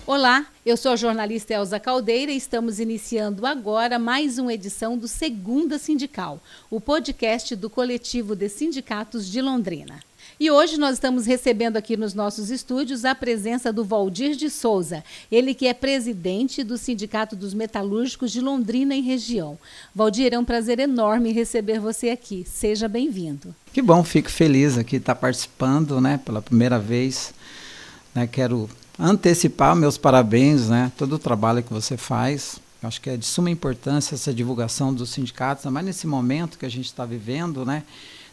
Olá, eu sou a jornalista Elza Caldeira e estamos iniciando agora mais uma edição do Segunda Sindical, o podcast do Coletivo de Sindicatos de Londrina. E hoje nós estamos recebendo aqui nos nossos estúdios a presença do Valdir de Souza, ele que é presidente do Sindicato dos Metalúrgicos de Londrina e região. Valdir, é um prazer enorme receber você aqui. Seja bem-vindo. Que bom, fico feliz aqui estar participando, pela primeira vez. Quero antecipar meus parabéns, todo o trabalho que você faz. Eu acho que é de suma importância essa divulgação dos sindicatos, mas nesse momento que a gente está vivendo,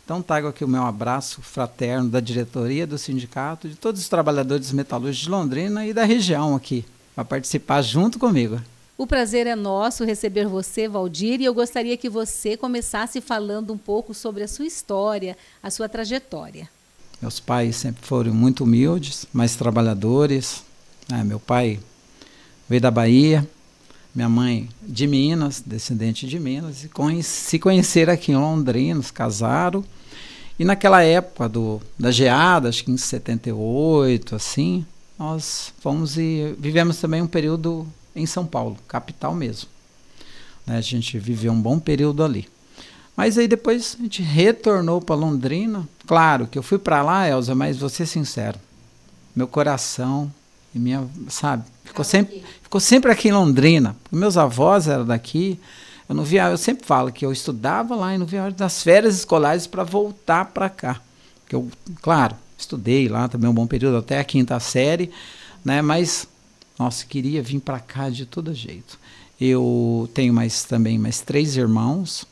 Então trago aqui o meu abraço fraterno da diretoria do sindicato, de todos os trabalhadores metalúrgicos de Londrina e da região aqui, para participar junto comigo. O prazer é nosso receber você, Valdir, e eu gostaria que você começasse falando um pouco sobre a sua história, a sua trajetória. Meus pais sempre foram muito humildes, mas trabalhadores. Meu pai veio da Bahia, minha mãe de Minas, descendente de Minas, e se conheceram aqui em Londrina, se casaram. E naquela época da geada, acho que em 78, assim, nós fomos e vivemos também um período em São Paulo, capital mesmo. A gente viveu um bom período ali. Mas aí depois a gente retornou para Londrina. Claro que eu fui para lá, Elza, mas vou ser sincero, meu coração e minha, ficou sempre aqui em Londrina. Meus avós eram daqui. Eu sempre falo que eu estudava lá e não via a hora das férias escolares para voltar para cá. Porque eu, claro, estudei lá também um bom período, até a 5ª série, mas, nossa, queria vir para cá de todo jeito. Eu tenho também mais 3 irmãos,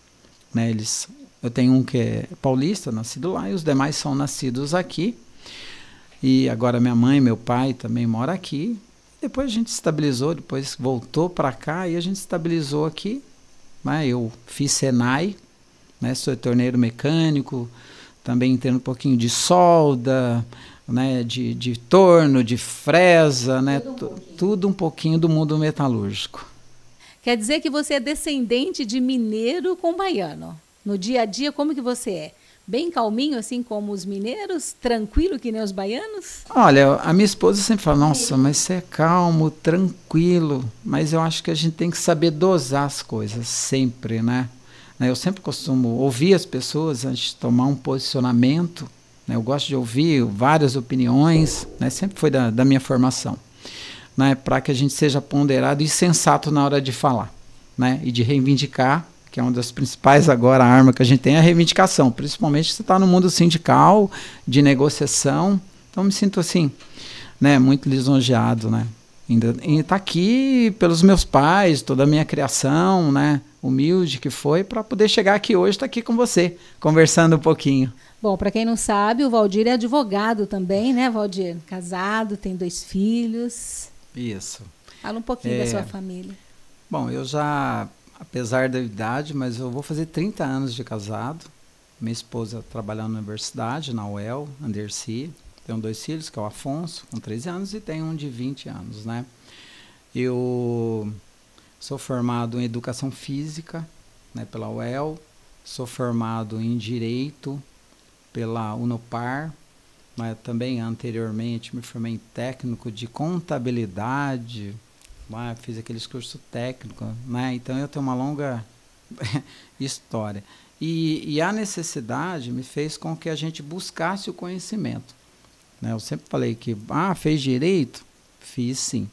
eu tenho um que é paulista, nascido lá, e os demais são nascidos aqui. E agora minha mãe e meu pai também moram aqui. Depois a gente estabilizou, depois voltou para cá e a gente estabilizou aqui. Eu fiz Senai, sou torneiro mecânico, também entendo um pouquinho de solda, de torno, de fresa, tudo um pouquinho do mundo metalúrgico. Quer dizer que você é descendente de mineiro com baiano. No dia a dia, como que você é? Bem calminho, assim como os mineiros? Tranquilo que nem os baianos? Olha, a minha esposa sempre fala, nossa, mas você é calmo, tranquilo. Mas eu acho que a gente tem que saber dosar as coisas, sempre, Eu sempre costumo ouvir as pessoas antes de tomar um posicionamento. Eu gosto de ouvir várias opiniões, sempre foi da minha formação. Para que a gente seja ponderado e sensato na hora de falar, e de reivindicar, que é uma das principais agora armas que a gente tem, é a reivindicação, principalmente se você está no mundo sindical, de negociação. Então me sinto assim, muito lisonjeado, em estar aqui pelos meus pais, toda a minha criação, humilde que foi, para poder chegar aqui hoje, estar aqui com você, conversando um pouquinho. Bom, para quem não sabe, o Valdir é advogado também, Valdir? Casado, tem 2 filhos. Isso. Fala um pouquinho da sua família. Bom, eu já, apesar da idade, mas eu vou fazer 30 anos de casado. Minha esposa trabalhando na universidade, na UEL, Andercy. Tenho 2 filhos, que é o Afonso, com 13 anos, e tenho um de 20 anos, Eu sou formado em Educação Física, pela UEL. Sou formado em Direito pela Unopar. Mas também anteriormente me formei em técnico de contabilidade, fiz aqueles cursos técnicos, Então eu tenho uma longa história. E a necessidade me fez com que a gente buscasse o conhecimento. Eu sempre falei que, fez direito? Fiz sim,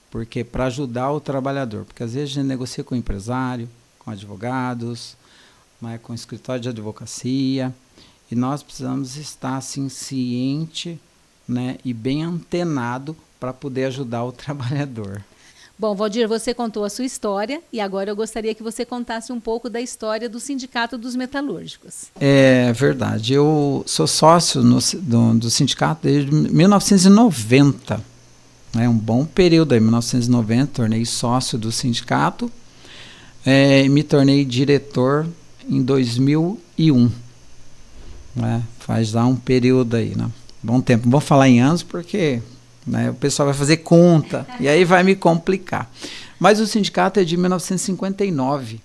porque para ajudar o trabalhador, porque às vezes a gente negocia com o empresário, com advogados, com o escritório de advocacia, e nós precisamos estar assim, ciente, e bem antenado para poder ajudar o trabalhador. Bom, Valdir, você contou a sua história e agora eu gostaria que você contasse um pouco da história do Sindicato dos Metalúrgicos. É verdade. Eu sou sócio do sindicato desde 1990. Um bom período aí, 1990, tornei sócio do sindicato e me tornei diretor em 2001. Faz já um período aí, bom tempo. Não vou falar em anos porque o pessoal vai fazer conta e aí vai me complicar. Mas o sindicato é de 1959.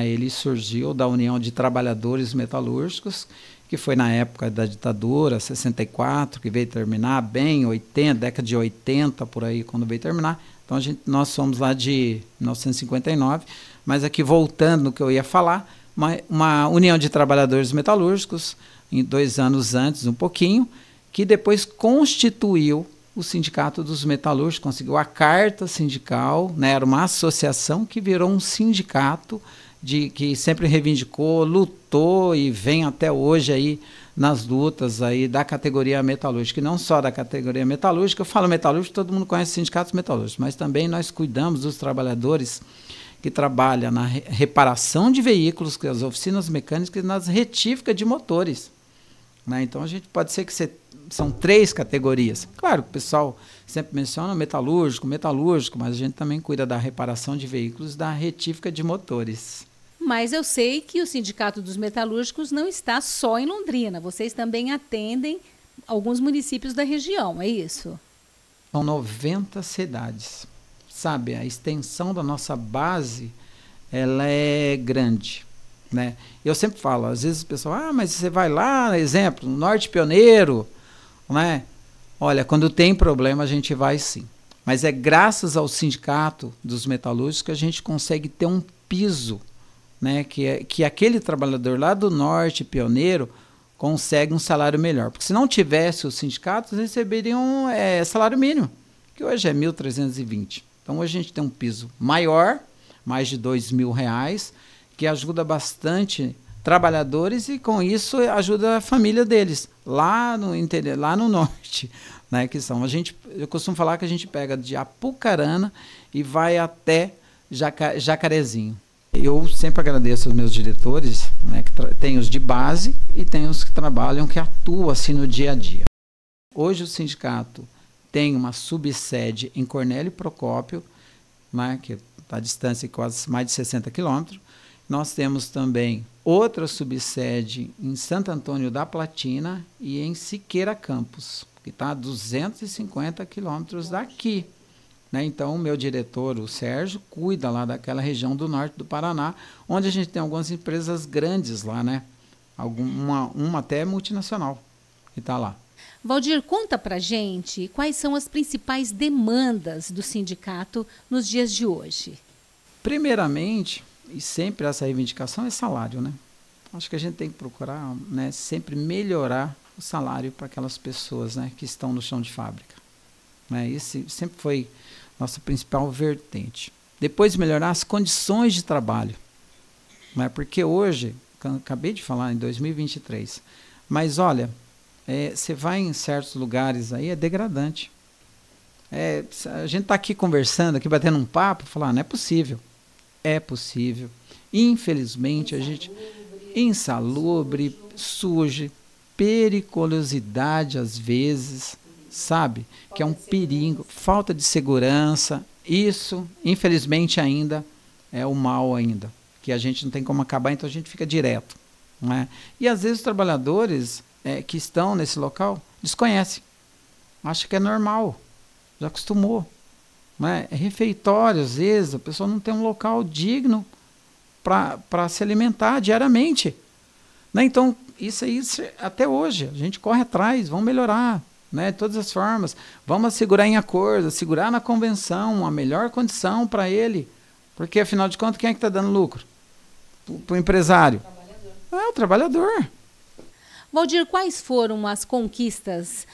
Ele surgiu da União de Trabalhadores Metalúrgicos, que foi na época da ditadura, 64, que veio terminar, bem 80, década de 80, por aí, quando veio terminar. Então, nós somos lá de 1959, mas aqui voltando no que eu ia falar, uma união de trabalhadores metalúrgicos, em 2 anos antes, um pouquinho, que depois constituiu o Sindicato dos Metalúrgicos, conseguiu a carta sindical, né, era uma associação que virou um sindicato, que sempre reivindicou, lutou e vem até hoje aí nas lutas aí da categoria metalúrgica, e não só da categoria metalúrgica. Eu falo metalúrgico, todo mundo conhece sindicatos metalúrgicos, mas também nós cuidamos dos trabalhadores que trabalham na reparação de veículos, que as oficinas mecânicas, e nas retíficas de motores, né? Então a gente pode ser que são 3 categorias. Claro que o pessoal sempre menciona metalúrgico, mas a gente também cuida da reparação de veículos, da retífica de motores. Mas eu sei que o Sindicato dos Metalúrgicos não está só em Londrina. Vocês também atendem alguns municípios da região, é isso? São 90 cidades. Sabe, a extensão da nossa base, ela é grande, né? Eu sempre falo, às vezes o pessoal, mas você vai lá, exemplo, no Norte Pioneiro, né? Olha, quando tem problema a gente vai sim. Mas é graças ao Sindicato dos Metalúrgicos que a gente consegue ter um piso, né, que aquele trabalhador lá do Norte Pioneiro consegue um salário melhor. Porque se não tivesse os sindicatos, eles receberiam salário mínimo, que hoje é 1.320. Então hoje a gente tem um piso maior, mais de R$2.000, que ajuda bastante trabalhadores e com isso ajuda a família deles, lá no interior, lá no norte, né, que são. Eu costumo falar que a gente pega de Apucarana e vai até Jacarezinho. Eu sempre agradeço aos meus diretores, né, que tem os de base e tem os que trabalham, que atuam assim no dia a dia. Hoje o sindicato tem uma subsede em Cornélio Procópio, né, que está à distância de quase mais de 60 quilômetros. Nós temos também outra subsede em Santo Antônio da Platina e em Siqueira Campos, que está a 250 quilômetros daqui. Né? Então, o meu diretor, o Sérgio, cuida lá daquela região do norte do Paraná, onde a gente tem algumas empresas grandes lá, né? Uma até multinacional que está lá. Valdir, conta pra gente quais são as principais demandas do sindicato nos dias de hoje. Primeiramente, e sempre essa reivindicação é salário, né? Acho que a gente tem que procurar, né, sempre melhorar o salário para aquelas pessoas, né, que estão no chão de fábrica. Né? Esse sempre foi nossa principal vertente. Depois melhorar as condições de trabalho. Né? Porque hoje, acabei de falar em 2023, mas olha, você vai em certos lugares aí, é degradante. A gente está aqui conversando, aqui batendo um papo, falar, não é possível. É possível. Infelizmente, a gente... Insalubre, sujo, periculosidade às vezes, sabe? Que é um perigo, falta de segurança. Isso, infelizmente, ainda é o mal ainda, que a gente não tem como acabar, então a gente fica direto. Né? E às vezes os trabalhadores que estão nesse local desconhecem. Acham que é normal, já acostumou. Né? É refeitório, às vezes, a pessoa não tem um local digno para se alimentar diariamente. Né? Então, isso aí até hoje, a gente corre atrás, vamos melhorar, né? De todas as formas. Vamos assegurar em acordo, assegurar na convenção uma melhor condição para ele. Porque, afinal de contas, quem é que está dando lucro? Para o empresário? O trabalhador. Valdir, quais foram as conquistas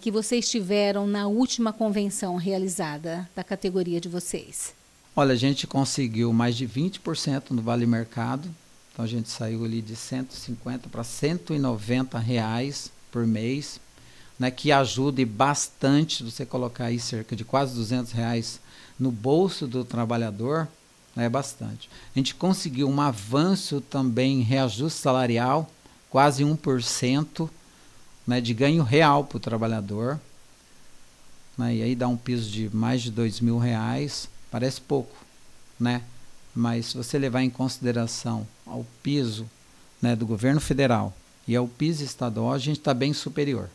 que vocês tiveram na última convenção realizada da categoria de vocês? Olha, a gente conseguiu mais de 20% no Vale Mercado. Então a gente saiu ali de 150 para 190 reais por mês, né, que ajuda bastante você colocar aí cerca de quase 200 reais no bolso do trabalhador, né, é bastante. A gente conseguiu um avanço também em reajuste salarial, quase 1%, né, de ganho real para o trabalhador, né, e aí dá um piso de mais de R$2.000. Parece pouco, né? Mas se você levar em consideração ao piso, né, do governo federal e ao piso estadual, a gente está bem superior.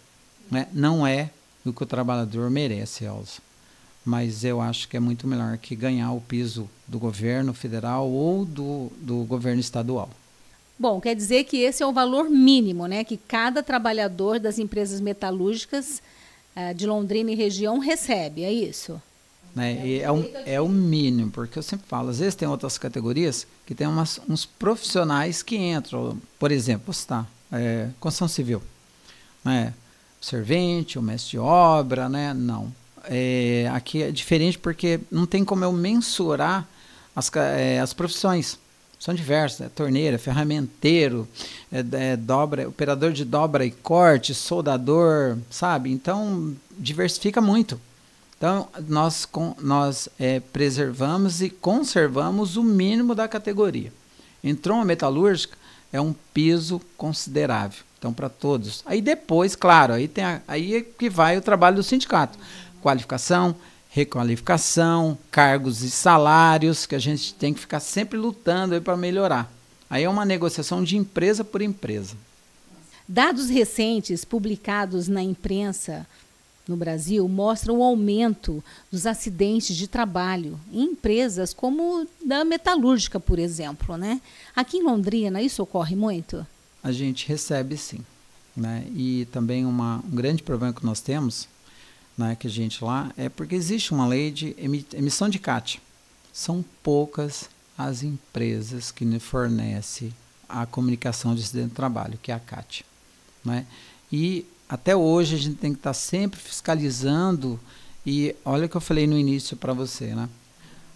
Né? Não é o que o trabalhador merece, Elza. Mas eu acho que é muito melhor que ganhar o piso do governo federal ou do governo estadual. Bom, quer dizer que esse é o valor mínimo, né, que cada trabalhador das empresas metalúrgicas de Londrina e região recebe, é isso? Né? É o mínimo, porque eu sempre falo, às vezes tem outras categorias que tem uns profissionais que entram, por exemplo, construção civil, né? Servente, o mestre de obra, né? Não. Aqui é diferente porque não tem como eu mensurar as profissões. São diversas, torneira, ferramenteiro, operador de dobra e corte, soldador, sabe? Então, diversifica muito. Então, nós preservamos e conservamos o mínimo da categoria. Entrou uma metalúrgica, é um piso considerável. Então, para todos. Aí depois, claro, aí é que vai o trabalho do sindicato. Qualificação, requalificação, cargos e salários, que a gente tem que ficar sempre lutando para melhorar. Aí é uma negociação de empresa por empresa. Dados recentes publicados na imprensa no Brasil mostram o aumento dos acidentes de trabalho em empresas como da metalúrgica, por exemplo, né? Aqui em Londrina, isso ocorre muito? A gente recebe sim, né? E também um grande problema que nós temos, né, que a gente lá, é porque existe uma lei de emissão de CAT. São poucas as empresas que nos fornecem a comunicação de acidente de trabalho, que é a CAT, né? E até hoje a gente tem que estar sempre fiscalizando, e olha o que eu falei no início para você, né?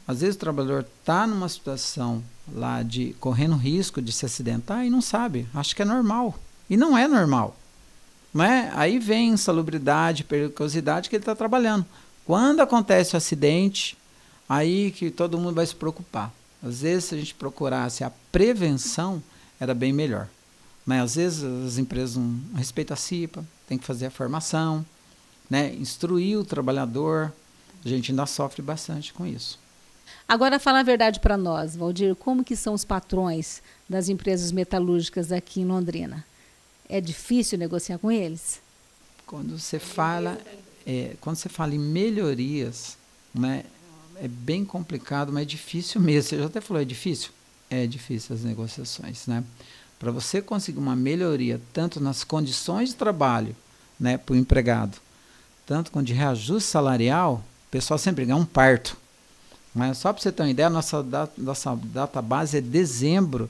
Às vezes o trabalhador está numa situação lá de correndo risco de se acidentar e não sabe, acha que é normal, e não é normal, né? Aí vem insalubridade, periculosidade que ele está trabalhando. Quando acontece o acidente, aí que todo mundo vai se preocupar. Às vezes, se a gente procurasse a prevenção, era bem melhor. Mas às vezes as empresas não respeitam a CIPA, tem que fazer a formação, né? Instruir o trabalhador. A gente ainda sofre bastante com isso. Agora, fala a verdade para nós, Valdir, como que são os patrões das empresas metalúrgicas aqui em Londrina? É difícil negociar com eles? Quando você fala em melhorias, né, é bem complicado, mas é difícil mesmo. Você já até falou, é difícil? É difícil as negociações, né? Para você conseguir uma melhoria, tanto nas condições de trabalho, né, para o empregado, tanto com de reajuste salarial, o pessoal sempre ganha um parto. Mas só para você ter uma ideia, nossa data base é dezembro,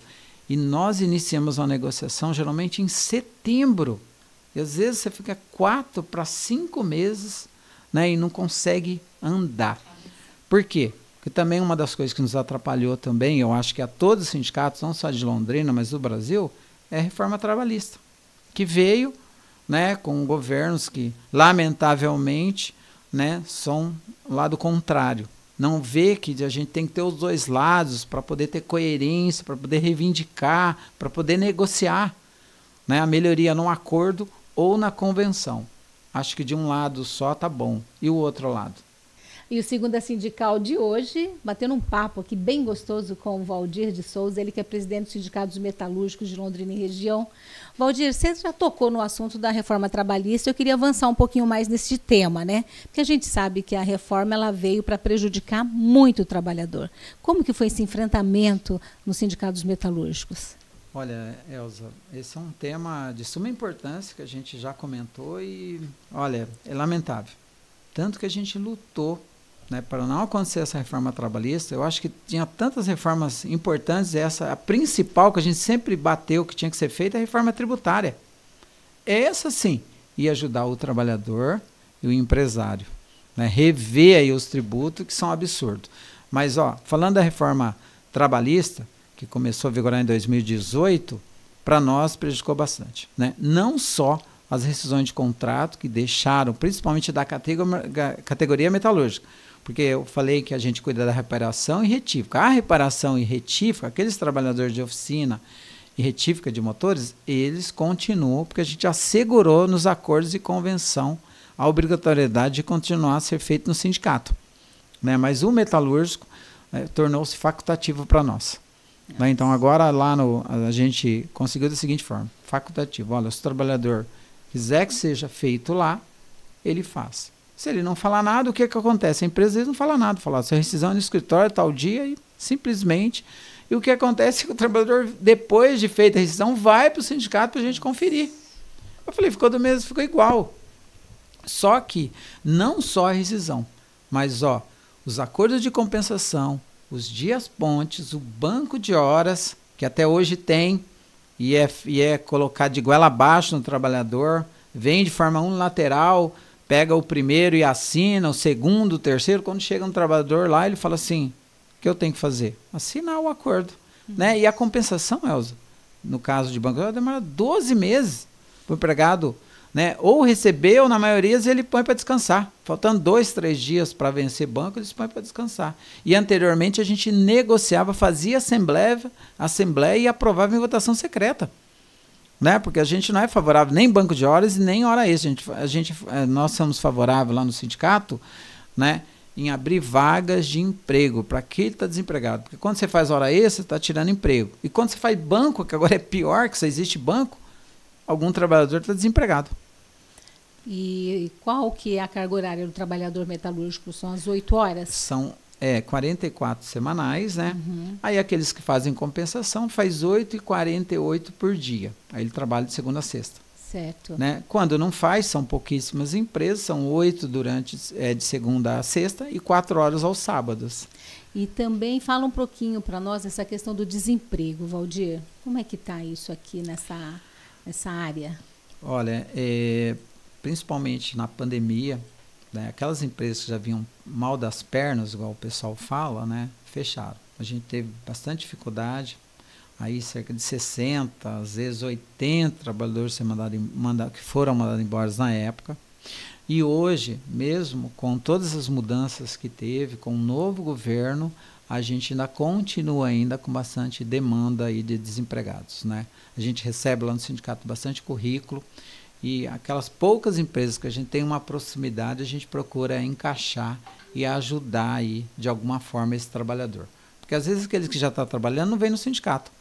e nós iniciamos uma negociação geralmente em setembro. E às vezes você fica 4 para 5 meses, né, e não consegue andar. Por quê? Porque também uma das coisas que nos atrapalhou também, eu acho que a todos os sindicatos, não só de Londrina, mas do Brasil, é a reforma trabalhista, que veio, né, com governos que, lamentavelmente, né, são lado contrário. Não vê que a gente tem que ter os dois lados para poder ter coerência, para poder reivindicar, para poder negociar, né, a melhoria num acordo ou na convenção. Acho que de um lado só tá bom. E o outro lado? E o Segunda Sindical de hoje, batendo um papo aqui bem gostoso com o Valdir de Souza, ele que é presidente do Sindicato dos Metalúrgicos de Londrina e região. Valdir, você já tocou no assunto da reforma trabalhista, eu queria avançar um pouquinho mais nesse tema, né? Porque a gente sabe que a reforma ela veio para prejudicar muito o trabalhador. Como que foi esse enfrentamento no Sindicato dos Metalúrgicos? Olha, Elza, esse é um tema de suma importância que a gente já comentou e, olha, é lamentável. Tanto que a gente lutou, né, para não acontecer essa reforma trabalhista. Eu acho que tinha tantas reformas importantes, a principal que a gente sempre bateu que tinha que ser feita é a reforma tributária. Essa sim ia ajudar o trabalhador e o empresário, né, rever aí os tributos que são absurdos. Mas falando da reforma trabalhista, que começou a vigorar em 2018, para nós prejudicou bastante, né? Não só as rescisões de contrato que deixaram, principalmente da categoria metalúrgica, porque eu falei que a gente cuida da reparação e retífica. A reparação e retífica, aqueles trabalhadores de oficina e retífica de motores, eles continuam, porque a gente assegurou nos acordos de convenção a obrigatoriedade de continuar a ser feito no sindicato, né? Mas o metalúrgico tornou-se facultativo para nós. Né? Então agora lá a gente conseguiu da seguinte forma, facultativo. Olha, se o trabalhador quiser que seja feito lá, ele faz. Se ele não falar nada, o que acontece? A empresa às vezes não fala nada, fala, sua rescisão no escritório tal dia e simplesmente, E o que acontece é que o trabalhador, depois de feita a rescisão, vai para o sindicato para a gente conferir. Eu falei, ficou do mesmo, ficou igual. Só que não só a rescisão, mas os acordos de compensação, os dias pontes, o banco de horas, que até hoje tem, e é colocado de goela abaixo no trabalhador, vem de forma unilateral, pega o primeiro e assina, o segundo, o terceiro. Quando chega um trabalhador lá, ele fala assim, o que eu tenho que fazer? Assinar o acordo. Né? E a compensação, Elza, no caso de banco, demora 12 meses para o empregado, né? Ou receber, ou na maioria ele põe para descansar. Faltando 2, 3 dias para vencer banco, eles põem para descansar. E anteriormente a gente negociava, fazia assembleia e aprovava em votação secreta. Né? Porque a gente não é favorável nem banco de horas e nem hora extra. Nós somos favoráveis lá no sindicato, né, em abrir vagas de emprego para quem está desempregado. Porque quando você faz hora extra, você está tirando emprego. E quando você faz banco, que agora é pior, que só existe banco, algum trabalhador está desempregado. E qual que é a carga horária do trabalhador metalúrgico? São as 8 horas? São 44 semanais, né? Aí aqueles que fazem compensação faz 8,48 por dia. Aí ele trabalha de segunda a sexta. Certo. Né? Quando não faz, são pouquíssimas empresas, são 8 de segunda a sexta e 4 horas aos sábados. E também fala um pouquinho para nós essa questão do desemprego, Valdir. Como é que está isso aqui nessa área? Olha, principalmente na pandemia, né, aquelas empresas que já vinham mal das pernas, igual o pessoal fala, né, fecharam. A gente teve bastante dificuldade, aí cerca de 60, às vezes 80 trabalhadores que foram mandados embora na época. E hoje, mesmo com todas as mudanças que teve, com o novo governo, a gente ainda continua com bastante demanda aí de desempregados. Né? A gente recebe lá no sindicato bastante currículo, e aquelas poucas empresas que a gente tem uma proximidade, a gente procura encaixar e ajudar aí, de alguma forma, esse trabalhador. Porque às vezes aqueles que já estão trabalhando não vêm no sindicato.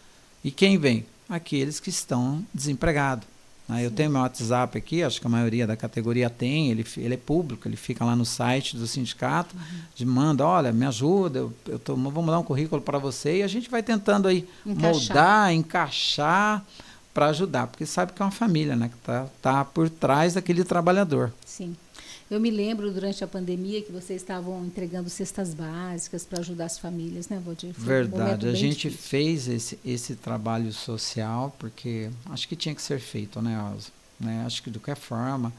E quem vem? Aqueles que estão desempregados. Né? Eu tenho meu WhatsApp aqui, acho que a maioria da categoria tem, ele é público, ele fica lá no site do sindicato, manda, olha, me ajuda, vou mandar um currículo para você, e a gente vai tentando aí moldar, encaixar, para ajudar, porque sabe que é uma família, né, que tá por trás daquele trabalhador. Sim. Eu me lembro durante a pandemia que vocês estavam entregando cestas básicas para ajudar as famílias, né, Valdir? Verdade, a gente fez esse trabalho social porque acho que tinha que ser feito, né, Elza? Né? Acho que de qualquer forma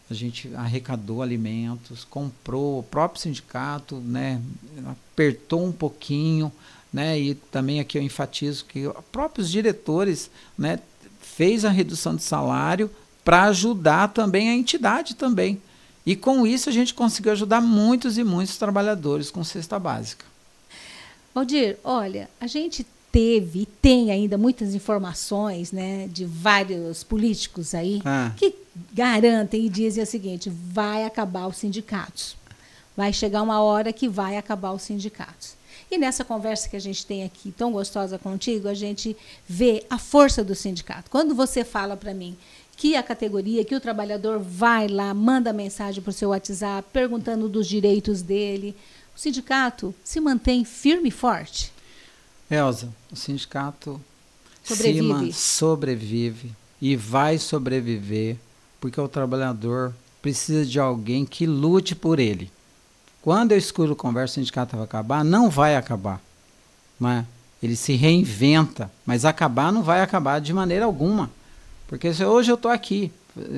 a gente arrecadou alimentos, comprou, o próprio sindicato, né, apertou um pouquinho, né, e também aqui eu enfatizo que os próprios diretores, né, fez a redução de salário para ajudar também a entidade também. E com isso a gente conseguiu ajudar muitos e muitos trabalhadores com cesta básica. Valdir, olha, a gente teve e tem ainda muitas informações, né, de vários políticos aí que garantem e dizem o seguinte, vai acabar os sindicatos. Vai chegar uma hora que vai acabar os sindicatos. E nessa conversa que a gente tem aqui, tão gostosa contigo, a gente vê a força do sindicato. Quando você fala para mim que a categoria, que o trabalhador vai lá, manda mensagem para o seu WhatsApp, perguntando dos direitos dele, o sindicato se mantém firme e forte? Elza, o sindicato sobrevive e vai sobreviver, porque o trabalhador precisa de alguém que lute por ele. Quando eu escuto conversa, o sindicato vai acabar, não vai acabar. Não é? Ele se reinventa, mas acabar não vai acabar de maneira alguma. Porque se hoje eu estou aqui,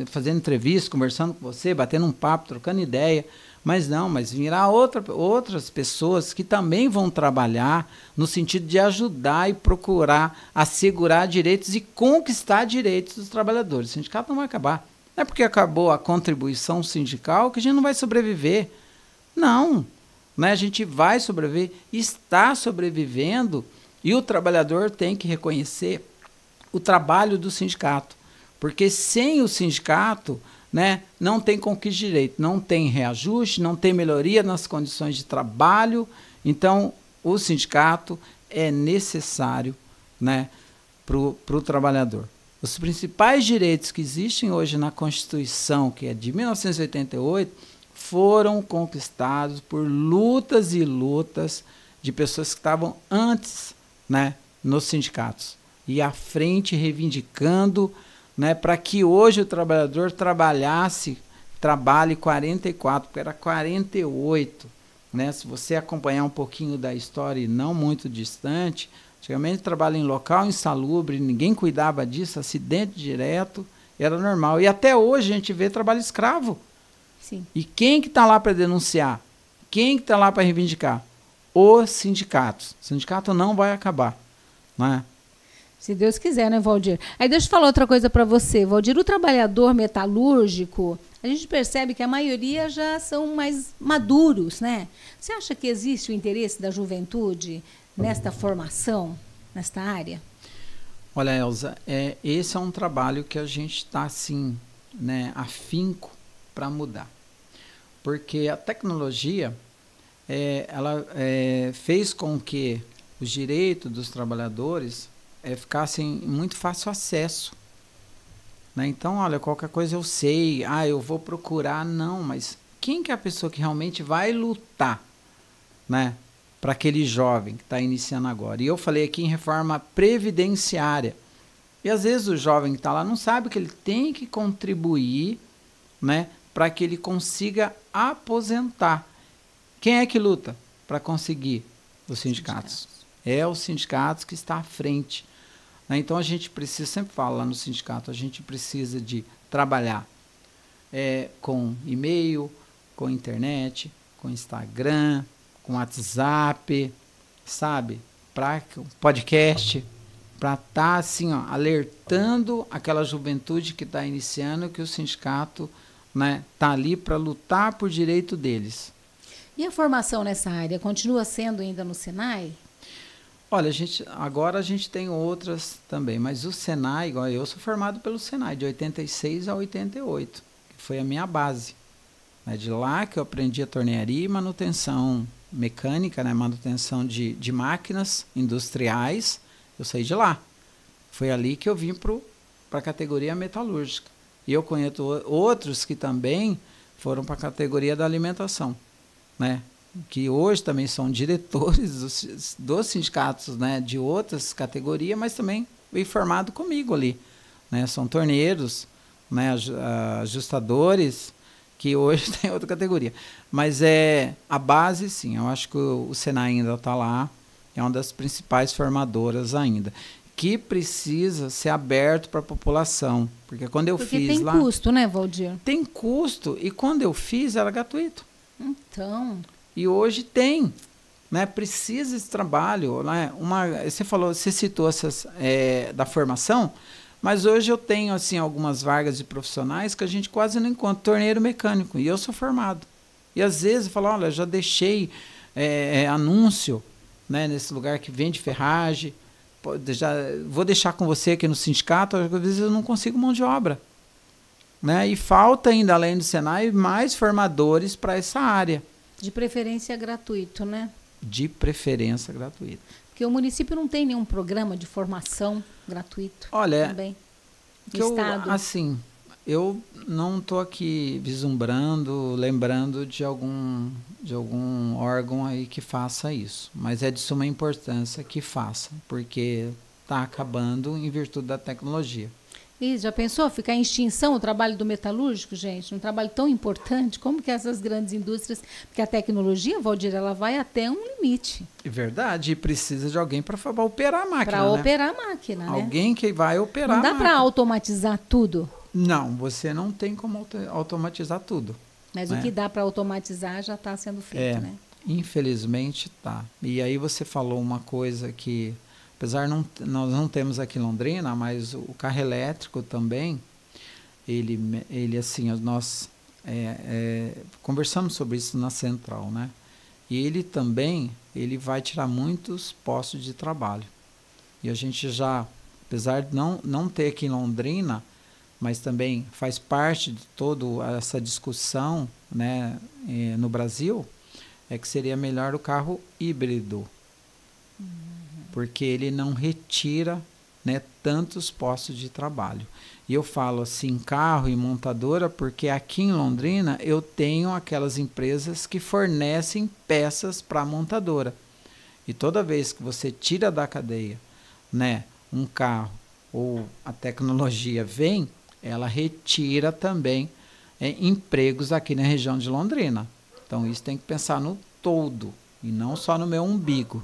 fazendo entrevista, conversando com você, batendo um papo, trocando ideia, mas virá outras pessoas que também vão trabalhar no sentido de ajudar e procurar assegurar direitos e conquistar direitos dos trabalhadores. O sindicato não vai acabar. Não é porque acabou a contribuição sindical que a gente não vai sobreviver. Não, né? A gente vai sobreviver, está sobrevivendo, e o trabalhador tem que reconhecer o trabalho do sindicato, porque sem o sindicato, né, não tem conquista de direito, não tem reajuste, não tem melhoria nas condições de trabalho. Então o sindicato é necessário, né, para o trabalhador. Os principais direitos que existem hoje na Constituição, que é de 1988, foram conquistados por lutas e lutas de pessoas que estavam antes, né, nos sindicatos. E à frente reivindicando, né, para que hoje o trabalhador trabalhe 44, porque era 48. Né? Se você acompanhar um pouquinho da história e não muito distante, antigamente trabalho em local insalubre, ninguém cuidava disso, acidente direto, era normal. E até hoje a gente vê trabalho escravo. Sim. E quem que está lá para denunciar? Quem que está lá para reivindicar? Os sindicatos. O sindicato não vai acabar. Né? Se Deus quiser, né, Valdir? Aí deixa eu falar outra coisa para você, Valdir. O trabalhador metalúrgico, a gente percebe que a maioria já são mais maduros, né? Você acha que existe o interesse da juventude nesta formação, nesta área? Olha, Elza, esse é um trabalho que a gente está, assim, né, afinco para mudar. Porque a tecnologia, ela fez com que os direitos dos trabalhadores ficassem em muito fácil acesso. Né? Então, olha, qualquer coisa eu sei, eu vou procurar, não, mas quem que é a pessoa que realmente vai lutar, né, para aquele jovem que está iniciando agora? E eu falei aqui em reforma previdenciária. E às vezes o jovem que está lá não sabe que ele tem que contribuir, né, para que ele consiga aposentar. Quem é que luta para conseguir? Os sindicatos. É os sindicatos que está à frente. Então a gente precisa, sempre falo lá no sindicato, a gente precisa de trabalhar com e-mail, com internet, com Instagram, com WhatsApp, sabe? Para podcast, para estar assim, ó, alertando aquela juventude que está iniciando que o sindicato está ali para lutar por direito deles. E a formação nessa área continua sendo ainda no Senai? Olha, agora a gente tem outras também, mas o Senai, igual eu sou formado pelo Senai, de 86 a 88, que foi a minha base. É de lá que eu aprendi a tornearia e manutenção mecânica, né, manutenção de máquinas industriais, eu saí de lá. Foi ali que eu vim para a categoria metalúrgica. E eu conheço outros que também foram para a categoria da alimentação, né? Que hoje também são diretores dos sindicatos, né, de outras categorias, mas também veio formado comigo ali. Né? São torneiros, né, ajustadores, que hoje tem outra categoria. Mas a base, sim, eu acho que o Senai ainda está lá, é uma das principais formadoras ainda, que precisa ser aberto para a população. Porque quando eu fiz lá... tem custo, né, Valdir? Tem custo, e quando eu fiz era gratuito. Então... E hoje tem, né? Precisa esse trabalho, né? Você citou essas da formação, mas hoje eu tenho assim algumas vagas de profissionais que a gente quase não encontra, torneiro mecânico, e eu sou formado. E às vezes eu falo, olha, já deixei anúncio, né, nesse lugar que vende ferragem, vou deixar com você aqui no sindicato, às vezes eu não consigo mão de obra. Né? E falta ainda, além do Senai, mais formadores para essa área. De preferência gratuito, né? De preferência gratuito. Porque o município não tem nenhum programa de formação gratuito. Olha, também. Eu não estou aqui vislumbrando, lembrando de algum órgão aí que faça isso. Mas é de suma importância que faça, porque está acabando em virtude da tecnologia. E já pensou ficar em extinção o trabalho do metalúrgico, gente? Um trabalho tão importante, como que essas grandes indústrias... Porque a tecnologia, Valdir, ela vai até um limite. É verdade, e precisa de alguém para operar a máquina, Para operar a máquina, né? Alguém que vai operar a máquina. Não dá para automatizar tudo? Não, você não tem como automatizar tudo. Mas o que dá para automatizar já está sendo feito, né? Infelizmente está. E aí você falou uma coisa que... Apesar nós não temos aqui em Londrina, mas o carro elétrico também, ele assim, nós conversamos sobre isso na central, né? E ele vai tirar muitos postos de trabalho. E a gente já, apesar de não ter aqui em Londrina, mas também faz parte de toda essa discussão, né, no Brasil, que seria melhor o carro híbrido. Porque ele não retira, né, tantos postos de trabalho. E eu falo assim, carro e montadora, porque aqui em Londrina eu tenho aquelas empresas que fornecem peças para a montadora. E toda vez que você tira da cadeia né, um carro ou a tecnologia vem, ela retira também empregos aqui na região de Londrina. Então isso tem que pensar no todo e não só no meu umbigo.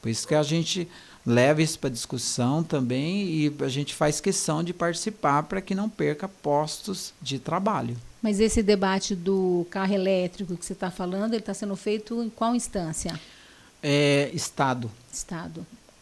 Por isso que a gente leva isso para discussão também e a gente faz questão de participar para que não perca postos de trabalho. Mas esse debate do carro elétrico que você está falando, ele está sendo feito em qual instância? Estado.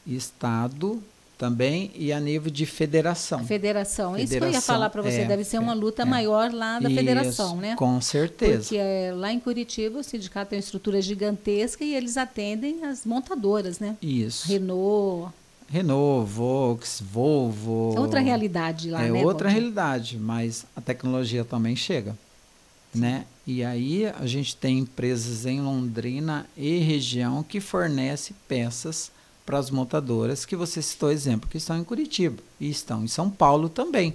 Estado também e a nível de federação. Federação. Isso que eu ia falar para você, deve ser uma luta maior lá da federação, né? Com certeza. Porque lá em Curitiba o sindicato tem uma estrutura gigantesca e eles atendem as montadoras, né? Isso. Renault, Volks, Volvo. É outra realidade lá, né? É outra realidade, mas a tecnologia também chega, né? E aí a gente tem empresas em Londrina e região que fornecem peças para as montadoras, que você citou exemplo, que estão em Curitiba e estão em São Paulo também,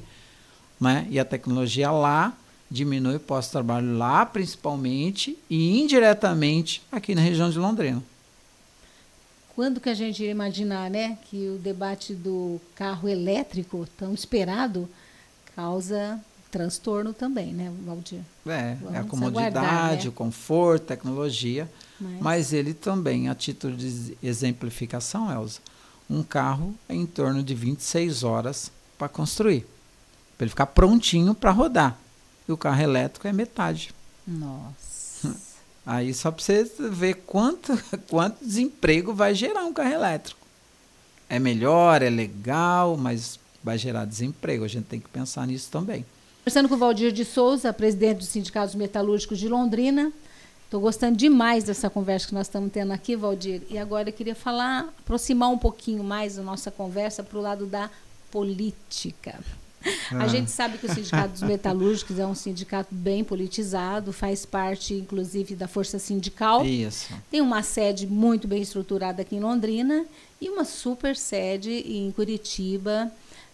né? E a tecnologia lá diminui o pós-trabalho lá, principalmente, e indiretamente aqui na região de Londrina. Quando que a gente ia imaginar, né, que o debate do carro elétrico, tão esperado, causa transtorno também, né, Valdir? É a Vamos comodidade, aguardar, né? o conforto, tecnologia, mas ele também, a título de exemplificação, Elza, um carro é em torno de 26 horas para construir, para ele ficar prontinho para rodar. E o carro elétrico é metade. Nossa. Aí só para você ver quanto desemprego vai gerar um carro elétrico. É melhor, é legal, mas vai gerar desemprego. A gente tem que pensar nisso também. Conversando com o Valdir de Souza, presidente dos Sindicatos Metalúrgicos de Londrina. Estou gostando demais dessa conversa que nós estamos tendo aqui, Valdir. E agora eu queria aproximar um pouquinho mais a nossa conversa para o lado da política. A gente sabe que o Sindicato dos Metalúrgicos é um sindicato bem politizado, faz parte, inclusive, da Força Sindical. Isso. Tem uma sede muito bem estruturada aqui em Londrina e uma super sede em Curitiba,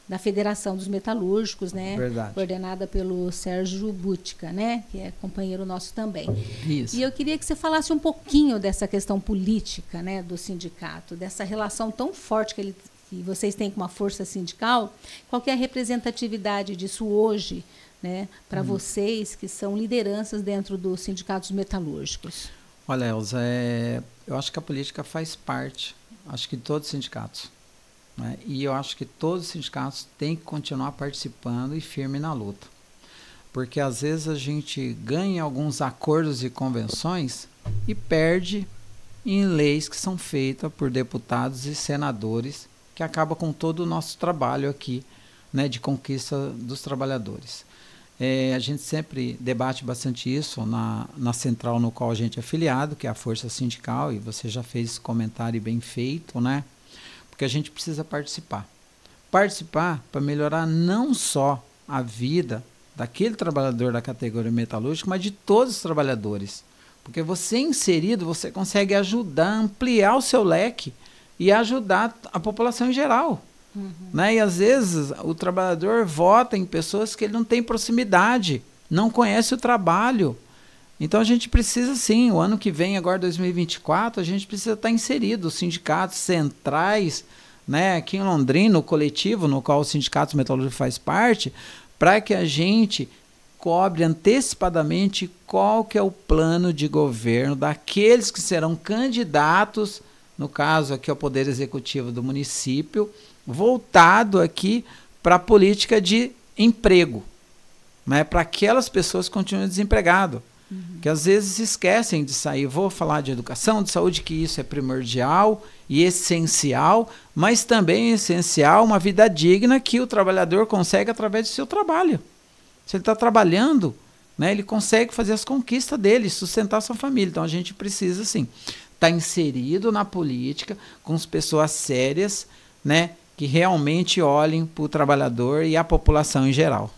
da Federação dos Metalúrgicos, né? Verdade. Coordenada pelo Sérgio Butica, né? Que é companheiro nosso também. Isso. E eu queria que você falasse um pouquinho dessa questão política, né, do sindicato, dessa relação tão forte que vocês têm com uma força sindical. Qual que é a representatividade disso hoje, né, para vocês que são lideranças dentro dos sindicatos metalúrgicos? Olha, Elza, eu acho que a política faz parte, acho que de todos os sindicatos, né? E eu acho que todos os sindicatos têm que continuar participando e firme na luta. Porque às vezes a gente ganha alguns acordos e convenções e perde em leis que são feitas por deputados e senadores, que acaba com todo o nosso trabalho aqui, né, de conquista dos trabalhadores. A gente sempre debate bastante isso na central no qual a gente é afiliado, que é a Força Sindical, e você já fez esse comentário bem feito, né? Porque a gente precisa participar. Participar para melhorar não só a vida daquele trabalhador da categoria metalúrgica, mas de todos os trabalhadores. Porque você inserido, você consegue ajudar, ampliar o seu leque e ajudar a população em geral. Né? E às vezes o trabalhador vota em pessoas que ele não tem proximidade, não conhece o trabalho. Então a gente precisa sim, o ano que vem, agora 2024, a gente precisa estar inserido, os sindicatos centrais, né, aqui em Londrina, o coletivo no qual os sindicatos metalúrgicos faz parte, para que a gente cobre antecipadamente qual que é o plano de governo daqueles que serão candidatos, no caso aqui ao Poder Executivo do município, voltado aqui para a política de emprego, né, para aquelas pessoas que continuam desempregadas, que às vezes esquecem de sair. Vou falar de educação, de saúde, que isso é primordial e essencial, mas também é essencial uma vida digna que o trabalhador consegue através do seu trabalho. Se ele está trabalhando, né, ele consegue fazer as conquistas dele, sustentar sua família. Então a gente precisa, sim, estar inserido na política com as pessoas sérias, né, que realmente olhem para o trabalhador e a população em geral.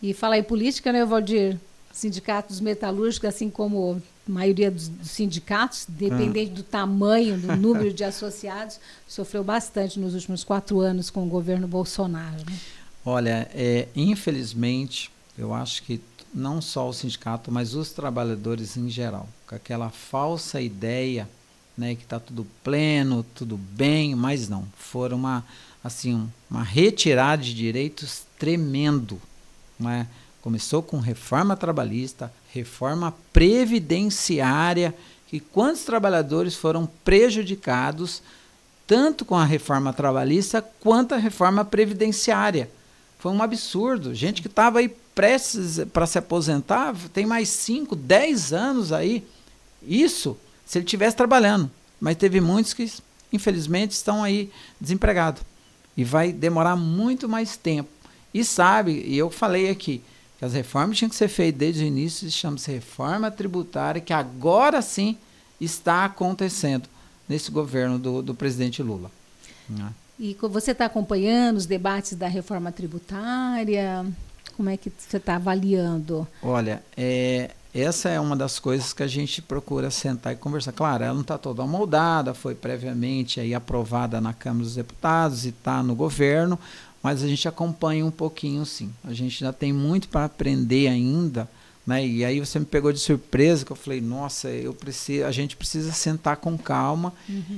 E falar em política, né, Valdir? Sindicatos metalúrgicos, assim como a maioria dos sindicatos, dependente do tamanho, do número de associados, sofreu bastante nos últimos 4 anos com o governo Bolsonaro, né? Olha, infelizmente, eu acho que não só o sindicato, mas os trabalhadores em geral, com aquela falsa ideia né, que está tudo pleno, tudo bem, mas não. Foram uma retirada de direitos tremendo, né? Começou com reforma trabalhista, reforma previdenciária, e quantos trabalhadores foram prejudicados tanto com a reforma trabalhista quanto a reforma previdenciária. Foi um absurdo. Gente que estava aí prestes para se aposentar, tem mais 5, 10 anos aí, isso se ele estivesse trabalhando. Mas teve muitos que, infelizmente, estão aí desempregados. E vai demorar muito mais tempo. E eu falei aqui, que as reformas tinham que ser feitas desde o início, chama-se reforma tributária, que agora sim está acontecendo nesse governo do presidente Lula. E você está acompanhando os debates da reforma tributária? Como é que você está avaliando? Olha, essa é uma das coisas que a gente procura sentar e conversar. Claro, ela não está toda amoldada, foi previamente aí aprovada na Câmara dos Deputados e está no governo, mas a gente acompanha um pouquinho, sim. A gente já tem muito para aprender ainda, né? E aí você me pegou de surpresa, que eu falei, nossa, a gente precisa sentar com calma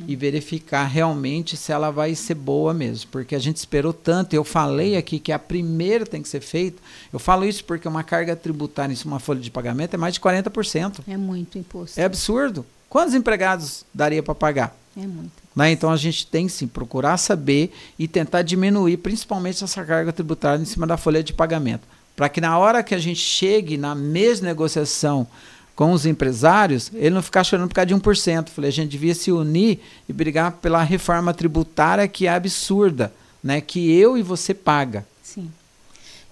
e verificar realmente se ela vai ser boa mesmo, porque a gente esperou tanto. Eu falei aqui que a primeira tem que ser feita. Eu falo isso porque uma carga tributária em uma folha de pagamento é mais de 40%. É muito imposto. É absurdo. Quantos empregados daria para pagar? É muito. Né? Então a gente tem sim procurar saber e tentar diminuir principalmente essa carga tributária em cima da folha de pagamento, para que na hora que a gente chegue na mesma negociação com os empresários, ele não ficar chorando por causa de 1%. Falei, a gente devia se unir e brigar pela reforma tributária, que é absurda, né? Que eu e você paga. Sim.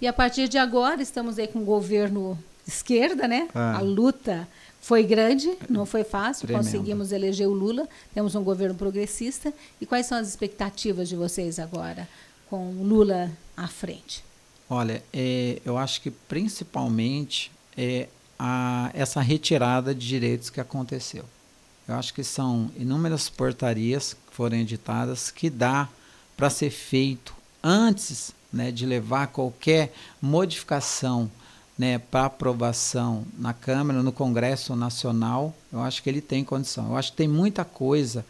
E a partir de agora estamos aí com o governo esquerda, né? A luta foi grande, não foi fácil, Tremendo. Conseguimos eleger o Lula, temos um governo progressista. E quais são as expectativas de vocês agora, com o Lula à frente? Olha, eu acho que principalmente essa retirada de direitos que aconteceu. Eu acho que são inúmeras portarias que foram editadas que dá para ser feito antes, né, de levar qualquer modificação, né, para aprovação na Câmara, no Congresso Nacional. Eu acho que ele tem condição. Eu acho que tem muita coisa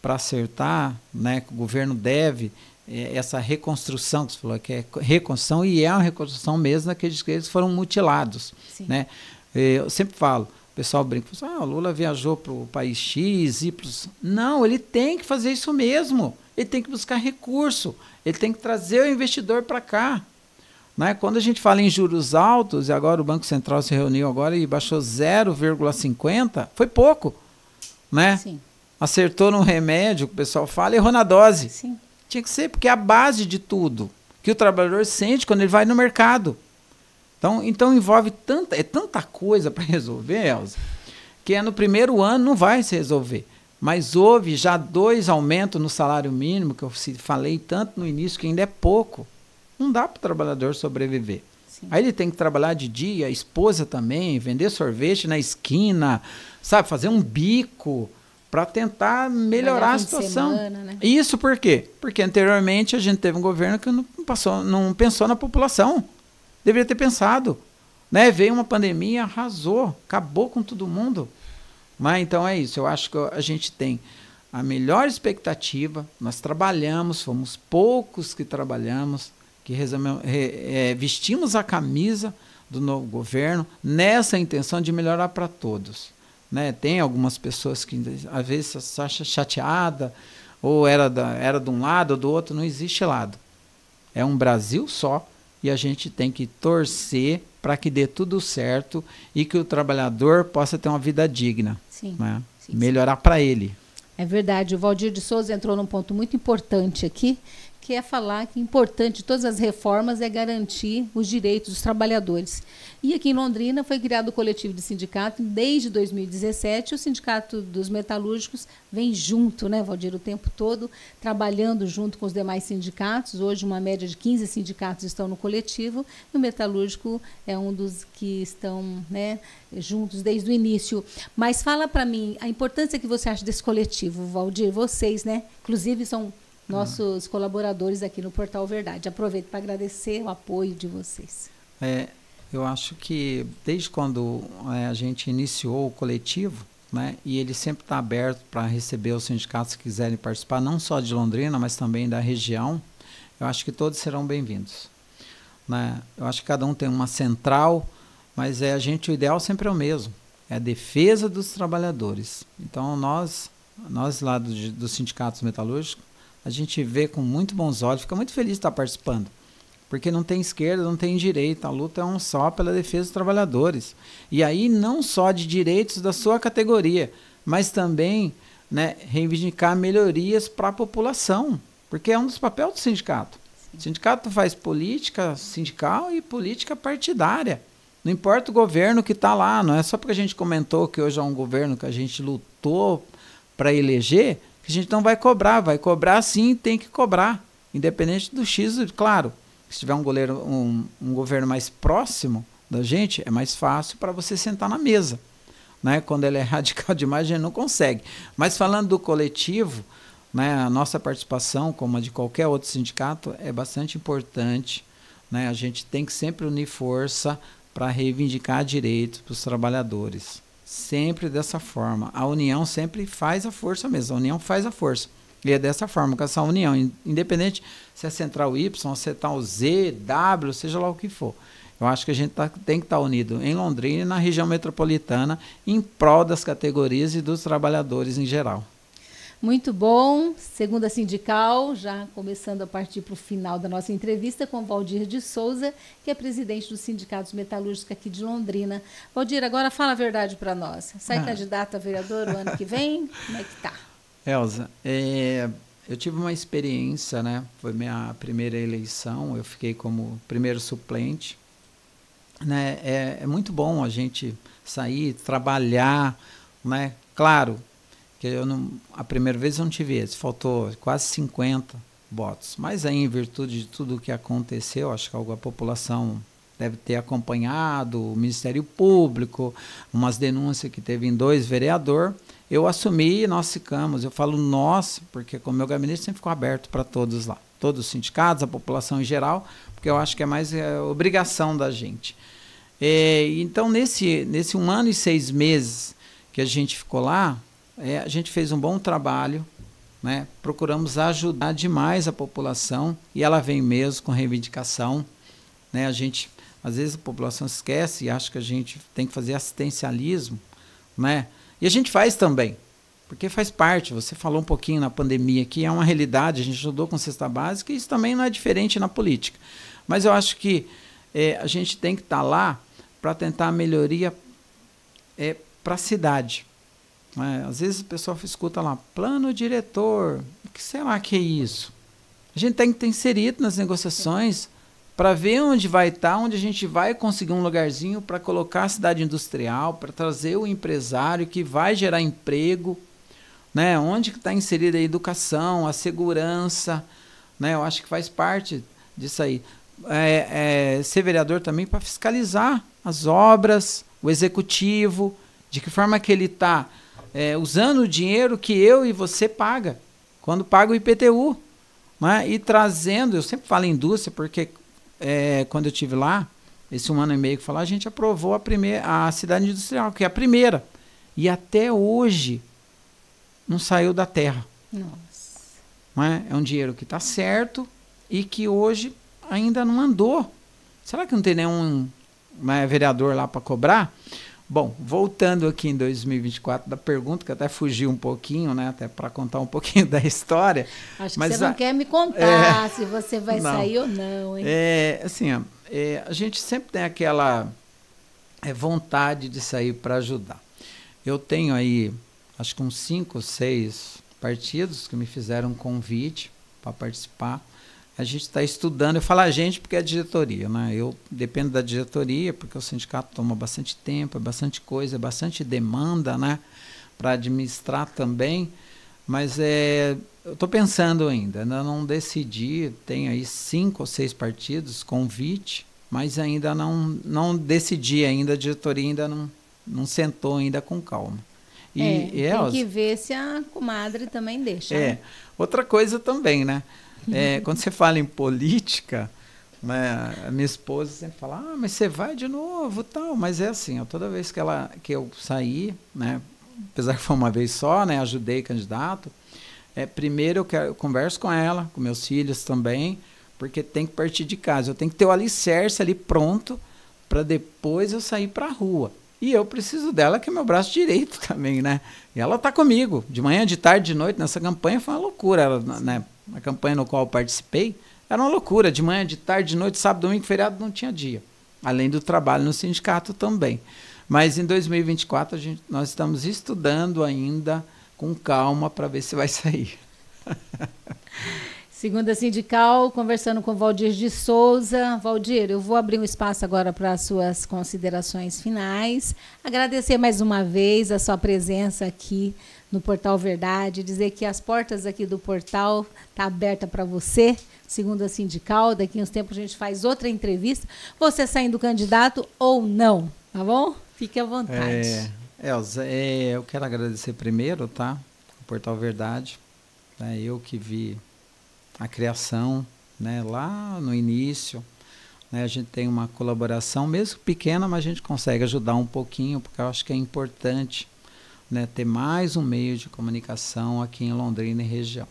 para acertar, né, que o governo deve, essa reconstrução, que você falou que é reconstrução, e é uma reconstrução mesmo daqueles que eles foram mutilados. Né? Eu sempre falo, o pessoal brinca, o Lula viajou para o país X, Y. Não, ele tem que fazer isso mesmo. Ele tem que buscar recurso, ele tem que trazer o investidor para cá. Né? Quando a gente fala em juros altos, e agora o Banco Central se reuniu agora e baixou 0,50, foi pouco. Né? Sim. Acertou no remédio, que o pessoal fala, errou na dose. Sim. Tinha que ser, porque é a base de tudo que o trabalhador sente quando ele vai no mercado. Então envolve tanta coisa para resolver, Elza, que no primeiro ano não vai se resolver. Mas houve já 2 aumentos no salário mínimo, que eu falei tanto no início, que ainda é pouco. Não dá para o trabalhador sobreviver. Sim. Aí ele tem que trabalhar de dia, a esposa também, vender sorvete na esquina, sabe, fazer um bico para tentar melhorar a situação. Semana, né? Isso por quê? Porque anteriormente a gente teve um governo que não pensou na população. Deveria ter pensado. Né? Veio uma pandemia, arrasou, acabou com todo mundo. Mas então é isso. Eu acho que a gente tem a melhor expectativa. Nós trabalhamos, fomos poucos que trabalhamos, que vestimos a camisa do novo governo nessa intenção de melhorar para todos. Né? Tem algumas pessoas que às vezes se acham chateada, ou era de um lado ou do outro. Não existe lado. É um Brasil só e a gente tem que torcer para que dê tudo certo e que o trabalhador possa ter uma vida digna. Sim, né? sim, melhorar para ele. É verdade. O Valdir de Souza entrou num ponto muito importante aqui, que é falar que importante de todas as reformas é garantir os direitos dos trabalhadores. E aqui em Londrina foi criado o coletivo de sindicato. Desde 2017, o Sindicato dos Metalúrgicos vem junto, né, Valdir, o tempo todo, trabalhando junto com os demais sindicatos. Hoje, uma média de 15 sindicatos estão no coletivo, e o metalúrgico é um dos que estão, né, juntos desde o início. Mas fala para mim a importância que você acha desse coletivo, Valdir. Vocês, né, inclusive, são nossos colaboradores aqui no Portal Verdade. Aproveito para agradecer o apoio de vocês. Eu acho que desde quando a gente iniciou o coletivo, né? E ele sempre está aberto para receber os sindicatos que quiserem participar, não só de Londrina, mas também da região. Eu acho que todos serão bem-vindos, né? Eu acho que cada um tem uma central, mas o ideal sempre é o mesmo, é a defesa dos trabalhadores. Então nós lá dos sindicatos metalúrgicos, a gente vê com muito bons olhos, fica muito feliz de estar participando, porque não tem esquerda, não tem direita, a luta é um só pela defesa dos trabalhadores. E aí não só de direitos da sua categoria, mas também, né, reivindicar melhorias para a população, porque é um dos papéis do sindicato. O sindicato faz política sindical e política partidária. Não importa o governo que está lá, não é só porque a gente comentou que hoje é um governo que a gente lutou para eleger, que a gente não vai cobrar sim, tem que cobrar, independente do X, claro. Se tiver um governo mais próximo da gente, é mais fácil para você sentar na mesa, né? Quando ele é radical demais, a gente não consegue. Mas falando do coletivo, né, a nossa participação, como a de qualquer outro sindicato, é bastante importante, né? A gente tem que sempre unir força para reivindicar direitos para os trabalhadores. Sempre dessa forma. A união sempre faz a força mesmo. A união faz a força. E é dessa forma, com essa união, independente se é central Y, central Z, W, seja lá o que for. Eu acho que a gente tem que estar unido em Londrina e na região metropolitana em prol das categorias e dos trabalhadores em geral. Muito bom. Segunda sindical, já começando a partir para o final da nossa entrevista com Valdir de Souza, que é presidente dos sindicatos metalúrgicos aqui de Londrina. Valdir, agora fala a verdade para nós. Sai candidato a vereador o ano que vem? Como é que tá? Elza, eu tive uma experiência, né? Foi minha primeira eleição, eu fiquei como primeiro suplente, né? É muito bom a gente sair, trabalhar, né? Claro que a primeira vez eu não tive esse, faltou quase 50 votos, mas aí, em virtude de tudo o que aconteceu, acho que a população deve ter acompanhado, o Ministério Público, umas denúncias que teve em 2 vereadores, eu assumi e nós ficamos, eu falo nós, porque com o meu gabinete sempre ficou aberto para todos lá, todos os sindicatos, a população em geral, porque eu acho que é mais obrigação da gente. Então, nesse 1 ano e 6 meses que a gente ficou lá, a gente fez um bom trabalho, né? Procuramos ajudar demais a população, e ela vem mesmo com reivindicação, né? Às vezes a população esquece e acha que a gente tem que fazer assistencialismo, né? E a gente faz também, porque faz parte. Você falou um pouquinho na pandemia, que é uma realidade, a gente ajudou com cesta básica, e isso também não é diferente na política. Mas eu acho que a gente tem que estar lá para tentar a melhoria para a cidade. Às vezes o pessoal escuta lá, plano diretor, o que será que é isso? A gente tem que estar inserido nas negociações para ver onde vai estar, onde a gente vai conseguir um lugarzinho para colocar a cidade industrial, para trazer o empresário que vai gerar emprego, né? Onde está inserida a educação, a segurança, né? Eu acho que faz parte disso aí. Ser vereador também para fiscalizar as obras, o executivo, de que forma que ele está usando o dinheiro que eu e você paga, quando paga o IPTU, né? E trazendo, eu sempre falo indústria, porque quando eu estive lá, esse 1 ano e meio que a gente aprovou a cidade industrial, que é a primeira, e até hoje não saiu da terra. Nossa. Não é um dinheiro que está certo e que hoje ainda não andou. Será que não tem nenhum vereador lá para cobrar? Bom, voltando aqui em 2024 da pergunta, que até fugiu um pouquinho, né, até para contar um pouquinho da história. Acho que você não quer me contar se você vai sair ou não, hein? Assim, a gente sempre tem aquela vontade de sair para ajudar. Eu tenho aí, acho que uns 5 ou 6 partidos que me fizeram um convite para participar. A gente está estudando, eu falo a gente porque é a diretoria, né? Eu dependo da diretoria, porque o sindicato toma bastante tempo, é bastante coisa, é bastante demanda, né? Para administrar também, mas eu estou pensando ainda não decidi, tenho aí 5 ou 6 partidos, convite, mas ainda não decidi ainda, a diretoria ainda não sentou ainda com calma. Tem que ver se a comadre também deixa. Né? Outra coisa também, né? Quando você fala em política, né, a minha esposa sempre fala, mas você vai de novo, tal. Mas é assim, toda vez que eu sair, né, apesar que foi uma vez só, né, ajudei candidato, primeiro eu converso com ela, com meus filhos também, porque tem que partir de casa. Eu tenho que ter o alicerce ali pronto para depois eu sair para a rua. E eu preciso dela, que é meu braço direito também, né? E ela está comigo, de manhã, de tarde, de noite. Nessa campanha foi uma loucura. Ela, né, a campanha no qual eu participei era uma loucura. De manhã, de tarde, de noite, sábado, domingo, feriado, não tinha dia. Além do trabalho no sindicato também. Mas em 2024 nós estamos estudando ainda com calma para ver se vai sair. Segunda Sindical, conversando com Valdir de Souza. Valdir, eu vou abrir um espaço agora para as suas considerações finais. Agradecer mais uma vez a sua presença aqui no Portal Verdade, dizer que as portas aqui do portal estão abertas para você, Segunda Sindical. Daqui a uns tempos a gente faz outra entrevista, você saindo candidato ou não, tá bom? Fique à vontade. Elza, eu quero agradecer primeiro, tá? O Portal Verdade. Eu que vi a criação, né, lá no início, né, a gente tem uma colaboração, mesmo pequena, mas a gente consegue ajudar um pouquinho, porque eu acho que é importante, né, ter mais um meio de comunicação aqui em Londrina e região.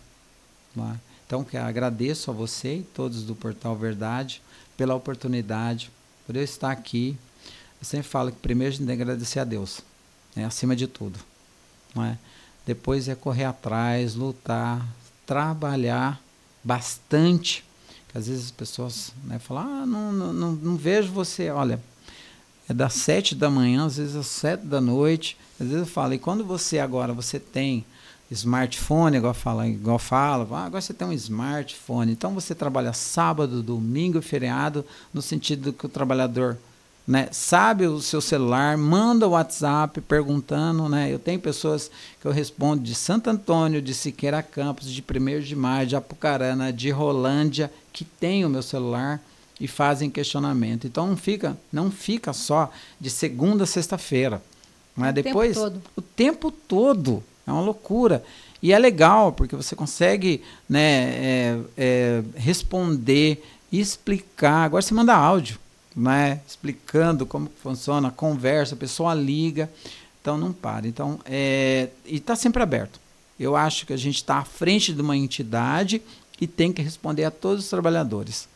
Né? Então, agradeço a você e todos do Portal Verdade pela oportunidade, por eu estar aqui. Eu sempre falo que primeiro a gente tem que agradecer a Deus, né, acima de tudo. Não é? Depois é correr atrás, lutar, trabalhar bastante, que às vezes as pessoas, né, falam, não vejo você, olha, é das 7 da manhã, às vezes às 7 da noite, às vezes eu falo, e quando você tem smartphone, igual fala, agora você tem um smartphone, então você trabalha sábado, domingo e feriado, no sentido que o trabalhador, né, sabe o seu celular, manda o WhatsApp perguntando, né? Eu tenho pessoas que eu respondo de Santo Antônio, de Siqueira Campos, de 1º de Maio, de Apucarana, de Rolândia, que tem o meu celular e fazem questionamento. Então não fica só de segunda a sexta-feira, mas depois o tempo todo, é uma loucura. E é legal porque você consegue, né, responder, explicar. Agora você manda áudio, né, explicando como funciona, a conversa, a pessoa liga, então não para. Então, e está sempre aberto. Eu acho que a gente está à frente de uma entidade e tem que responder a todos os trabalhadores,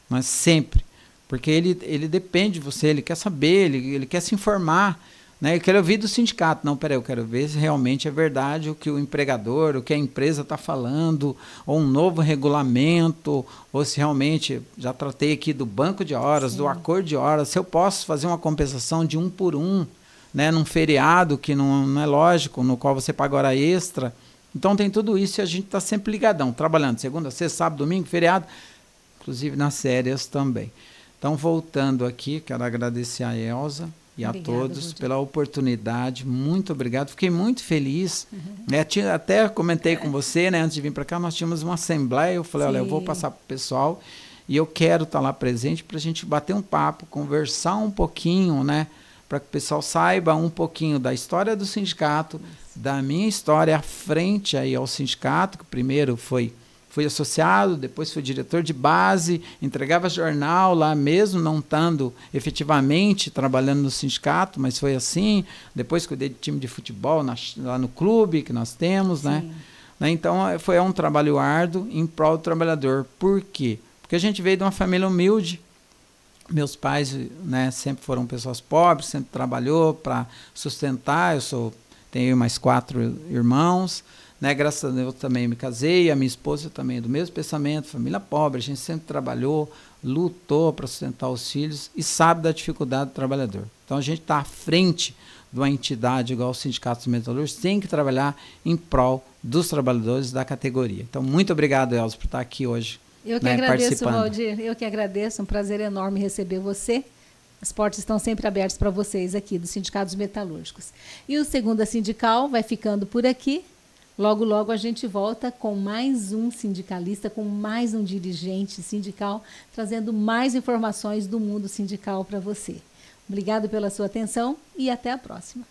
mas sempre, porque ele depende de você, ele quer saber, ele quer se informar, né? Eu quero ouvir do sindicato. Não, peraí, eu quero ver se realmente é verdade o que o empregador, o que a empresa está falando, ou um novo regulamento, ou se realmente, já tratei aqui do banco de horas, do acordo de horas, se eu posso fazer uma compensação de 1 por 1, né, num feriado que não é lógico, no qual você paga hora extra. Então tem tudo isso e a gente está sempre ligadão, trabalhando segunda, sexta, sábado, domingo, feriado, inclusive nas férias também. Então, voltando aqui, quero agradecer a Elza e a todos pela oportunidade. Muito obrigado. Fiquei muito feliz. Até comentei com você, né, antes de vir para cá, nós tínhamos uma assembleia. Eu falei, olha, eu vou passar para o pessoal e eu quero estar lá presente para a gente bater um papo, conversar um pouquinho, né, para que o pessoal saiba um pouquinho da história do sindicato, da minha história à frente aí ao sindicato, que primeiro fui associado, depois fui diretor de base, entregava jornal lá mesmo, não estando efetivamente trabalhando no sindicato, mas foi assim. Depois cuidei de time de futebol lá no clube que nós temos, né? Então foi um trabalho árduo em prol do trabalhador. Por quê? Porque a gente veio de uma família humilde. Meus pais, né, sempre foram pessoas pobres, sempre trabalhou para sustentar. Tenho mais 4 irmãos. Né, graças a Deus também me casei, a minha esposa também é do mesmo pensamento, família pobre, a gente sempre trabalhou, lutou para sustentar os filhos e sabe da dificuldade do trabalhador. Então a gente está à frente de uma entidade igual o Sindicato dos Metalúrgicos, tem que trabalhar em prol dos trabalhadores da categoria. Então muito obrigado, Elza, por estar aqui hoje. Eu que agradeço, Valdir, eu que agradeço, um prazer enorme receber você. As portas estão sempre abertas para vocês aqui do Sindicato dos Metalúrgicos. E o Segunda Sindical vai ficando por aqui. Logo, logo a gente volta com mais um sindicalista, com mais um dirigente sindical, trazendo mais informações do mundo sindical para você. Obrigado pela sua atenção e até a próxima.